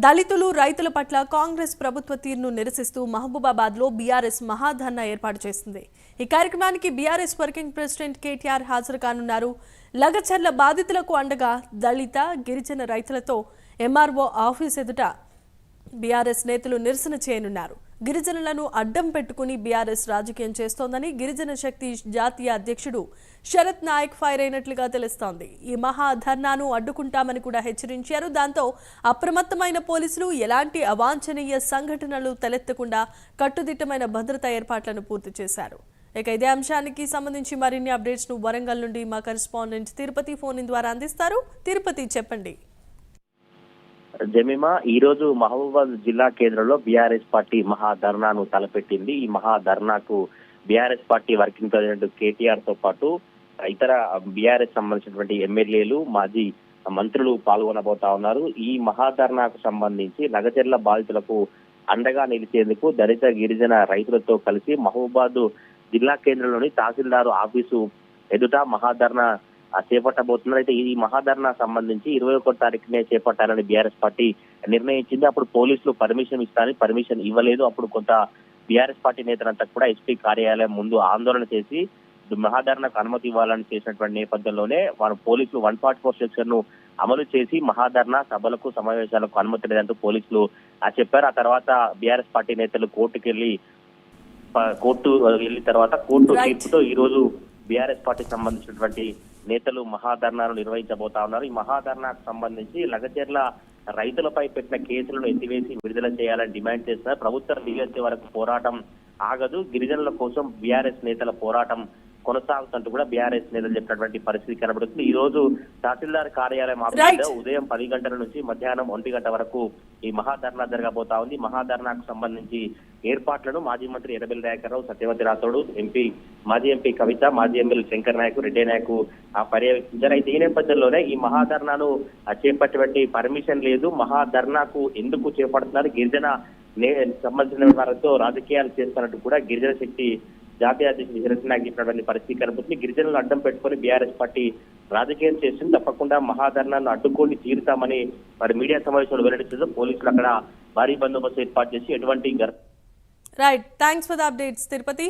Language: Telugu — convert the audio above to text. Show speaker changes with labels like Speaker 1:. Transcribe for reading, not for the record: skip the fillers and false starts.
Speaker 1: దళితులు రైతుల పట్ల కాంగ్రెస్ ప్రభుత్వ తీరును నిరసిస్తూ మహబూబాబాద్లో బీఆర్ఎస్ మహాధర్నా ఏర్పాటు చేసింది. ఈ కార్యక్రమానికి బీఆర్ఎస్ వర్కింగ్ ప్రెసిడెంట్ కేటీఆర్ హాజరు కానున్నారు. లగచర్ల బాధితులకు అండగా దళిత గిరిజన రైతులతో ఎంఆర్ఓ ఆఫీస్ ఎదుట బీఆర్ఎస్ నేతలు నిరసన చేయనున్నారు. గిరిజనులను అడ్డం పెట్టుకుని బీఆర్ఎస్ రాజకీయం చేస్తోందని గిరిజన శక్తి జాతీయ అధ్యక్షుడు శరత్ నాయక్ ఫైర్ అయినట్లుగా తెలుస్తోంది. ఈ మహాధర్నాను అడ్డుకుంటామని కూడా హెచ్చరించారు. దాంతో అప్రమత్తమైన పోలీసులు ఎలాంటి అవాంఛనీయ సంఘటనలు తలెత్తకుండా కట్టుదిట్టమైన భద్రతా ఏర్పాట్లను పూర్తి చేశారు. ఇక ఇదే అంశానికి సంబంధించి మరిన్ని అప్డేట్స్ ను వరంగల్ నుండి మా కరెస్పాండెంట్ తిరుపతి ఫోన్ ఇన్ ద్వారా అందిస్తారు. తిరుపతి, చెప్పండి.
Speaker 2: జమీమా, ఈ రోజు మహబూబాబాద్ జిల్లా కేంద్రంలో బీఆర్ఎస్ పార్టీ మహాధర్నాను తలపెట్టింది. ఈ మహాధర్నాకు BRS party working president KTR తో పాటు ఇతర బీఆర్ఎస్ సంబంధించినటువంటి ఎమ్మెల్యేలు, మాజీ మంత్రులు పాల్గొనబోతా ఉన్నారు. ఈ మహాధర్నాకు సంబంధించి లగచర్ల బాధితులకు అండగా నిలిచేందుకు దళిత గిరిజన రైతులతో కలిసి మహబూబాబాద్ జిల్లా కేంద్రంలోని తహసీల్దార్ ఆఫీసు ఎదుట మహాధర్నా చేపట్టబోతున్నారు. అయితే ఈ మహాధర్నా సంబంధించి 21వ తారీఖునే చేపట్టాలని బీఆర్ఎస్ పార్టీ నిర్ణయించింది. అప్పుడు పోలీసులు పర్మిషన్ ఇస్తారని పర్మిషన్ ఇవ్వలేదు. అప్పుడు కొంత బీఆర్ఎస్ పార్టీ నేతలంతా కూడా ఎస్పీ కార్యాలయం ముందు ఆందోళన చేసి మహాధర్నాకు అనుమతి ఇవ్వాలని చేసినటువంటి నేపథ్యంలోనే వారు పోలీసులు 144 సెక్షన్ ను అమలు చేసి మహాధర్నా సభలకు సమావేశాలకు అనుమతి లేదంటూ పోలీసులు చెప్పారు. ఆ తర్వాత బీఆర్ఎస్ పార్టీ నేతలు కోర్టు వెళ్ళిన తర్వాత కోర్టు తీర్పుతో ఈ రోజు బీఆర్ఎస్ పార్టీకి సంబంధించినటువంటి నేతలు మహాధర్నాను నిర్వహించబోతా ఉన్నారు. ఈ మహాధర్నాకు సంబంధించి లగచర్ల రైతులపై పెట్టిన కేసులను ఎత్తివేసి విడుదల చేయాలని డిమాండ్ చేస్తున్నారు. ప్రభుత్వం దిగొచ్చే వరకు పోరాటం ఆగదు, గిరిజనుల కోసం బీఆర్ఎస్ నేతల పోరాటం కొనసాగుతుంటూ కూడా బీఆర్ఎస్ నేతలు చెప్పినటువంటి పరిస్థితి కనబడుతుంది. ఈ రోజు తహసీల్దార్ కార్యాలయం ఆఫీసులో ఉదయం 10 గంటల నుంచి మధ్యాహ్నం 1 గంట వరకు ఈ మహాధర్నా జరగబోతా ఉంది. మహాధర్నాకు సంబంధించి ఏర్పాట్లను మాజీ మంత్రి ఎర్రబెల్లి దయాకర్ రావు, సత్యవతి రాథోడ్, మాజీ ఎంపీ కవిత, మాజీ ఎమ్మెల్యే శంకర్ నాయక్, రెడ్డి నాయక్ పర్యవేక్షించారు. అయితే ఈ నేపథ్యంలోనే ఈ మహాధర్నాను చేపట్టేటువంటి పర్మిషన్ లేదు. మహాధర్నాకు ఎందుకు చేపడుతున్నారు, గిరిజన సంబంధించిన వారితో రాజకీయాలు చేస్తున్నట్టు కూడా గిరిజన శక్తి జాతీయ అధ్యక్షుడు శరత్ నాయక్ చెప్పినటువంటి పరిస్థితి కనబడుతుంది. గిరిజనులను అడ్డం పెట్టుకుని బీఆర్ఎస్ పార్టీ రాజకీయం చేస్తుంది, తప్పకుండా మహాధర్నాను అడ్డుకొని తీరుతామని మరి మీడియా సమావేశంలో వెల్లడించారు. పోలీసులు అక్కడ భారీ బందోబస్తు ఏర్పాటు చేసి ఎటువంటి
Speaker 1: right, thanks for the updates Tirupati.